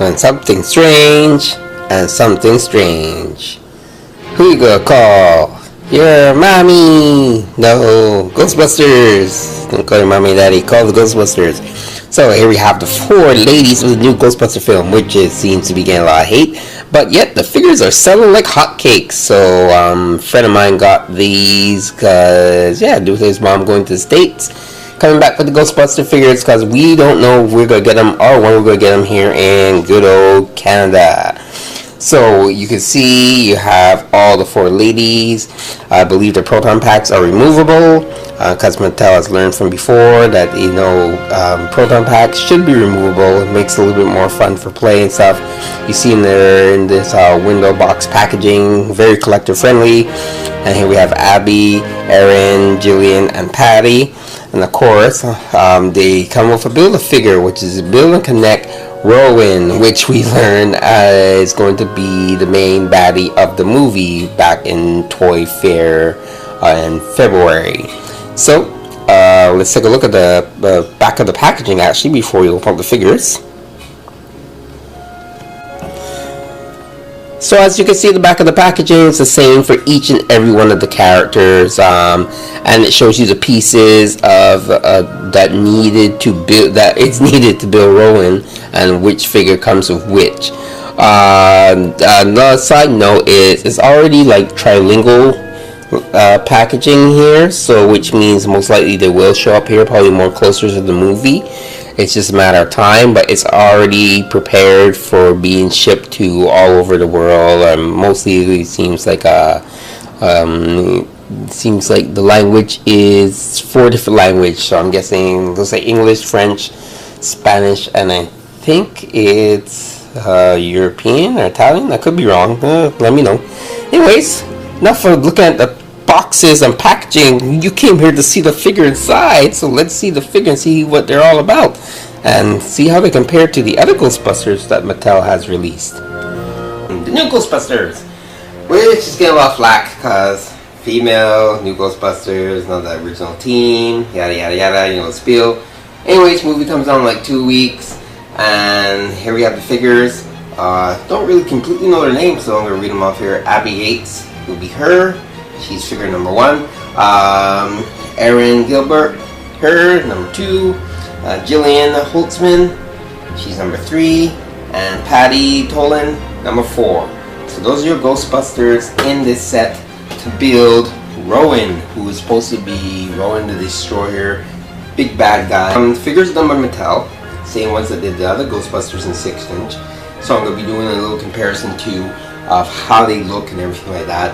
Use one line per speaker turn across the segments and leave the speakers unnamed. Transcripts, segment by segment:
and something strange, and something strange. Who you gonna call? Your mommy! No, Ghostbusters! Don't call your mommy and daddy, call the Ghostbusters. So here we have the 4 ladies of the new Ghostbuster film, which seems to be getting a lot of hate, but yet the figures are selling like hotcakes. So a friend of mine got these because, due with his mom going to the States, coming back with the Ghostbuster figures because we don't know if we're going to get them or when we're going to get them here in good old Canada. So you can see you have all the 4 ladies. I believe the proton packs are removable because Mattel has learned from before that proton packs should be removable. It makes it a little bit more fun for play and stuff. You see them there in this window box packaging, very collector friendly. And here we have Abby, Erin, Jillian, and Patty. And of course, they come with a Build-A-Figure, which is Build and Connect Rowan, which we learned is going to be the main baddie of the movie back in Toy Fair in February. So, let's take a look at the back of the packaging actually before we open up the figures. So as you can see, the back of the packaging is the same for each and every one of the characters, and it shows you the pieces of that it's needed to build Rowan and which figure comes with which. Another side note is it's already like trilingual packaging here, so which means most likely they will show up here, probably more closer to the movie. It's just a matter of time, but it's already prepared for being shipped to all over the world. Mostly it seems like the language is 4 different languages. So I'm guessing it looks like English, French, Spanish, and I think it's European or Italian. I could be wrong. Let me know. Anyways, enough for looking at the boxes and packaging. You came here to see the figure inside, so let's see the figure and see what they're all about and see how they compare to the other Ghostbusters that Mattel has released. The new Ghostbusters, which is getting a lot of flack because female, new Ghostbusters, not the original team, yada yada yada, the spiel. Anyways, movie comes out in like 2 weeks, and here we have the figures. Don't really completely know their names, so I'm going to read them off here. Abby Yates will be her. She's figure number 1. Erin Gilbert, her number 2. Jillian Holtzman, she's number 3. And Patty Tolan, number 4. So those are your Ghostbusters in this set to build Rowan, who is supposed to be Rowan the Destroyer, big bad guy. Figures done by Mattel, same ones that did the other Ghostbusters in 6-inch. So I'm going to be doing a little comparison too of how they look and everything like that.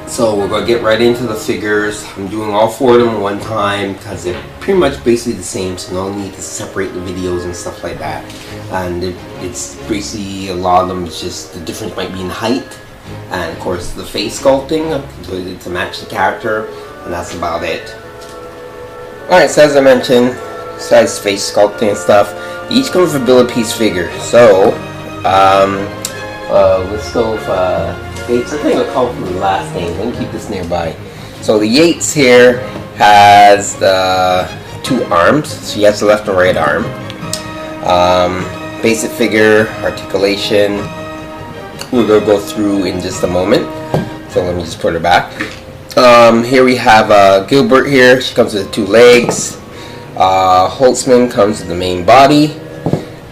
So we're going to get right into the figures. I'm doing all 4 of them at one time because they're pretty much basically the same, so no need to separate the videos and stuff like that. And it's basically, a lot of them, it's just the difference might be in height and of course the face sculpting to match the character, and that's about it. Alright, so as I mentioned, besides face sculpting and stuff, each comes with a Build-A-Piece figure. So let's go with Yates. I think I'll call from the last name. Let me keep this nearby. So the Yates here has the 2 arms. So he has the left and right arm. Basic figure, articulation, we're going to go through in just a moment. So let me just put her back. Here we have Gilbert here. She comes with 2 legs. Holtzman comes with the main body.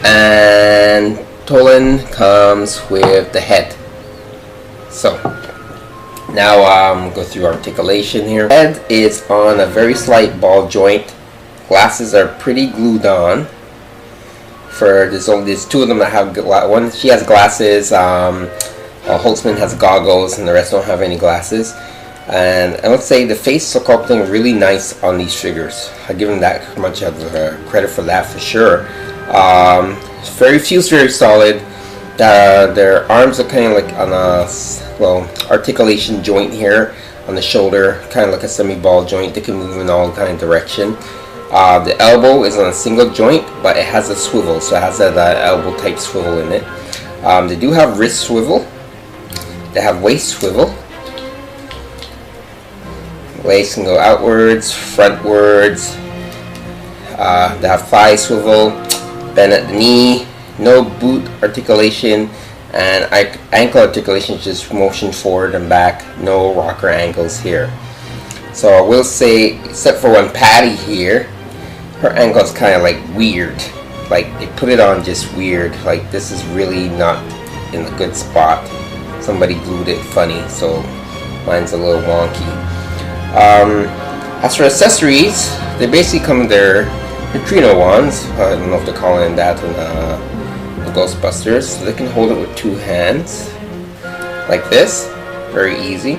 And Tolan comes with the head. So now go through articulation here. Head is on a very slight ball joint. Glasses are pretty glued on. There's 2 of them that have one. She has glasses. Holtzman has goggles, and the rest don't have any glasses. And I would say the face sculpting really nice on these figures. I give them that much of credit for that for sure. Feels very solid. Their arms are kind of like on a articulation joint here on the shoulder, kind of like a semi-ball joint. They can move in all kind of direction. The elbow is on a single joint, but it has a swivel, so it has that elbow type swivel in it. They do have wrist swivel. They have waist swivel. Legs can go outwards, frontwards. They have thigh swivel, bend at the knee, no boot articulation, and ankle articulation is just motion forward and back. No rocker ankles here. So I will say, except for one Patty here, her ankle is kind of like weird. Like they put it on just weird. Like this is really not in a good spot. Somebody glued it funny, so mine's a little wonky. As for accessories, they basically come with their neutrino wands. I don't know if they're calling that in the Ghostbusters. So they can hold it with two hands, like this. Very easy.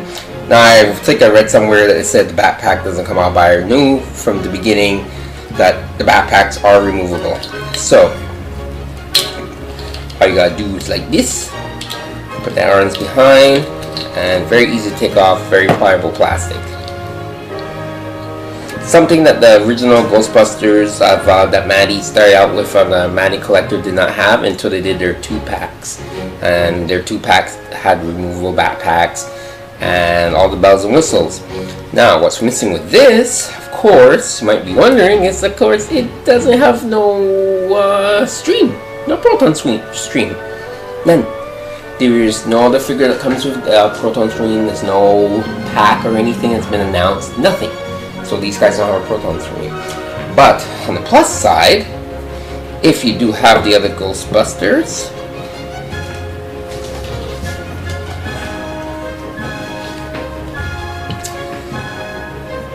Now I think I read somewhere that it said the backpack doesn't come out, but I knew from the beginning that the backpacks are removable. So all you gotta do is like this. Put the arms behind, and very easy to take off. Very pliable plastic. Something that the original Ghostbusters that Maddie started out with on the Maddie Collector did not have until they did their 2-packs. And their 2-packs had removable backpacks and all the bells and whistles. Now, what's missing with this, of course, you might be wondering, is of course it doesn't have no stream. No proton stream. None. There is no other figure that comes with proton stream. There's no pack or anything that's been announced. Nothing. So these guys don't have a proton stream. But on the plus side, if you do have the other Ghostbusters,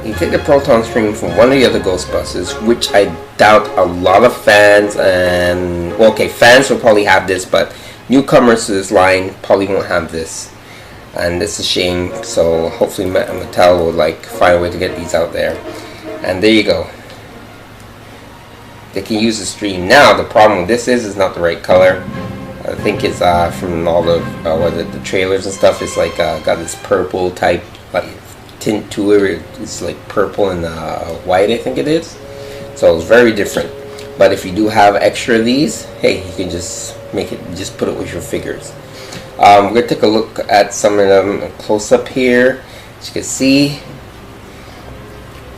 you take the proton stream from one of the other Ghostbusters, which I doubt a lot of fans and well, okay, fans will probably have this, but newcomers to this line probably won't have this. And it's a shame, so hopefully Mattel will like find a way to get these out there. And there you go. They can use the stream. Now the problem with this is not the right color. I think it's from all the the trailers and stuff. It's like got this purple type like tint to it. It's like purple and white, I think it is. So it's very different. But if you do have extra of these, hey, you can just make it, just put it with your figures. We're going to take a look at some of them close up here. As you can see,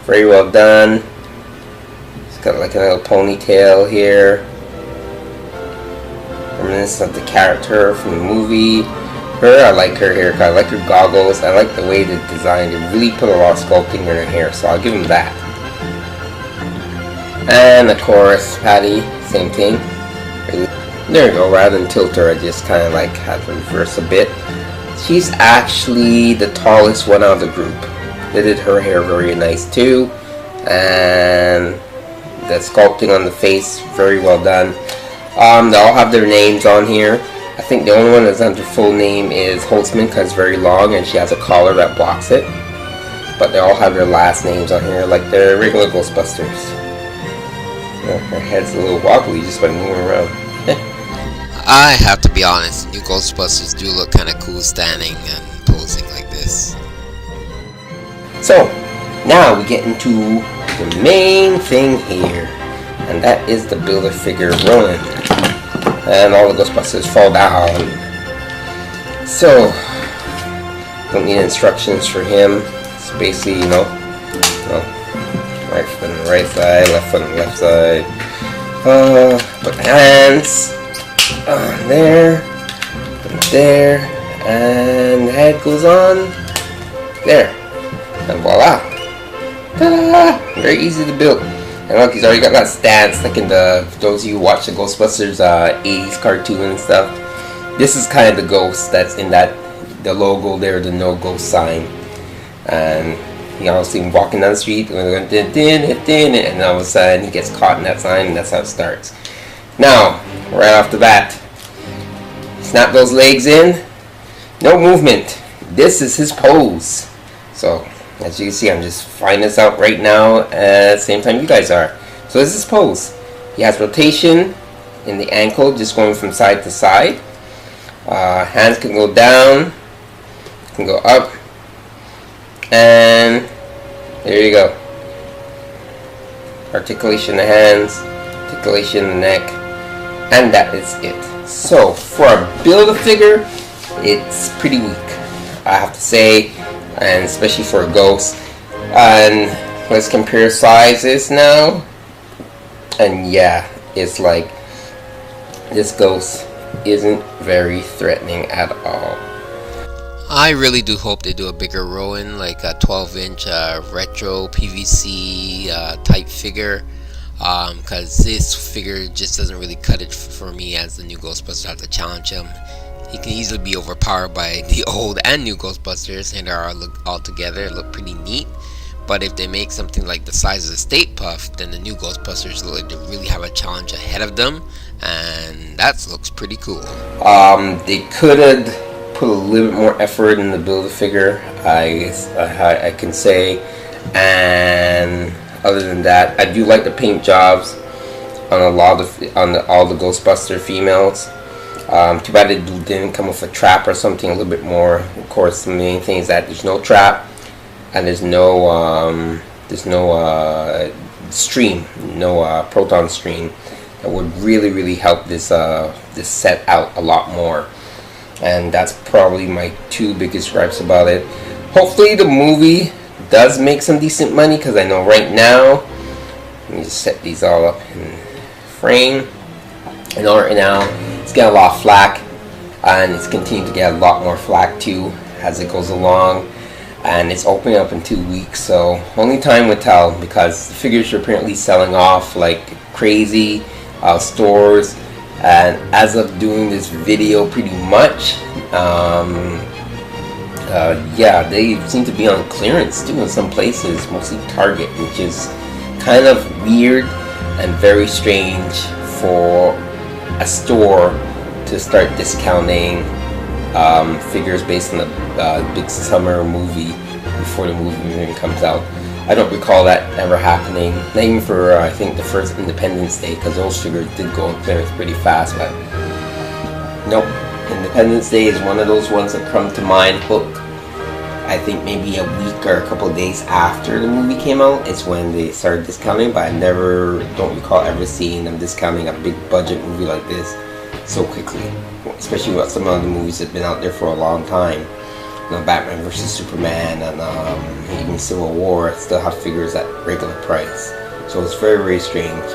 very well done. It's got like a little ponytail here. Reminiscent of the character from the movie. I like her haircut. I like her goggles. I like the way they designed it. Really put a lot of sculpting in her hair, so I'll give them that. And of course, Patty, same thing. There you go. Rather than tilt her, I just kind of like had to reverse a bit. She's actually the tallest one out of the group. They did her hair very nice too, and the sculpting on the face very well done. They all have their names on here. I think the only one that's under full name is Holtzman because it's very long and she has a collar that blocks it. But they all have their last names on here, like their regular Ghostbusters. Her head's a little wobbly just by moving around.
I have to be honest, new Ghostbusters do look kind of cool standing and posing like this.
So, now we get into the main thing here, and that is the Build-A-Figure Rowan. And all the Ghostbusters fall down. So, don't need instructions for him. It's basically, you know, right foot on the right side, left foot on the left side. Put the hands on there, and the head goes on there, and voila! Ta-da! Very easy to build. And look, he's already got that stance, like in those of you who watch the Ghostbusters 80s cartoon and stuff. This is kind of the ghost that's in the logo there, the no ghost sign. And you know, see him walking down the street, and all of a sudden he gets caught in that sign, and that's how it starts. Now, right off the bat, snap those legs in, no movement. This is his pose. So, as you can see, I'm just finding this out right now at the same time you guys are. So this is his pose. He has rotation in the ankle, just going from side to side. Hands can go down, can go up, and there you go. Articulation in the hands, articulation in the neck, and that is it. So for a Build-A-Figure, it's pretty weak, I have to say, and especially for a ghost. And let's compare sizes now, and yeah, it's like this ghost isn't very threatening at all.
I really do hope they do a bigger Rowan, like a 12-inch retro PVC type figure, because this figure just doesn't really cut it for me as the new Ghostbusters. I have to challenge him. He can easily be overpowered by the old and new Ghostbusters, and they are all together look pretty neat. But if they make something like the size of the Stay Puft, then the new Ghostbusters look like they really have a challenge ahead of them, and that looks pretty cool.
They could have put a little bit more effort in the build of figure, I can say. And other than that, I do like the paint jobs on all the Ghostbuster females. Too bad it didn't come with a trap or something a little bit more. Of course, the main thing is that there's no trap and there's no stream, no proton stream. That would really help this this set out a lot more. And that's probably my two biggest gripes about it. Hopefully the movie does make some decent money, because I know right now, let me just set these all up in frame. I know right now it's getting a lot of flack, and it's continuing to get a lot more flack too as it goes along, and it's opening up in 2 weeks, so only time will tell, because the figures are apparently selling off like crazy, stores, and as of doing this video pretty much, yeah, they seem to be on clearance too in some places, mostly Target, which is kind of weird and very strange for a store to start discounting figures based on the big summer movie before the movie even comes out. I don't recall that ever happening, not even for I think the first Independence Day, because those figures did go on clearance pretty fast, but nope. Independence Day is one of those ones that come to mind. Hook, I think maybe a week or a couple of days after the movie came out is when they started discounting, but I don't recall ever seeing them discounting a big budget movie like this so quickly, especially with some of the movies that have been out there for a long time. You know, Batman vs Superman and even Civil War still have figures at regular price, so it's very strange.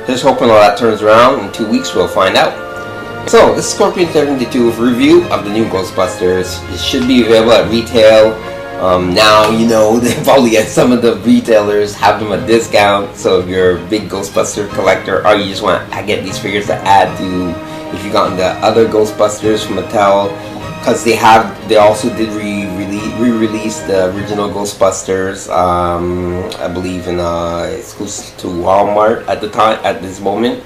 Just hoping all that turns around. In 2 weeks we'll find out. So this is Scorpion 72 with review of the new Ghostbusters. It should be available at retail. Now, you know, they probably at some of the retailers have them at discount, so if you're a big Ghostbuster collector, or you just want to get these figures to add to, if you got into other Ghostbusters from Mattel, because they also did re-release the original Ghostbusters, I believe in exclusive to Walmart at this moment,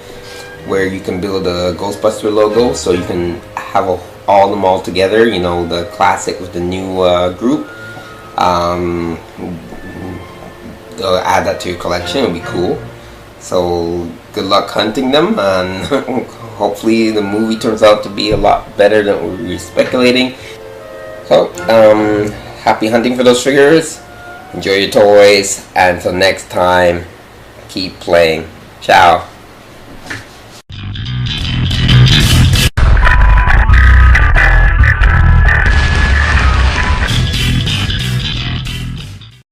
where you can build a Ghostbuster logo, so you can have them all together, you know, the classic with the new group. Add that to your collection, it'll be cool. So good luck hunting them, and hopefully the movie turns out to be a lot better than we were speculating. So happy hunting for those figures, enjoy your toys, and until next time, keep playing. Ciao.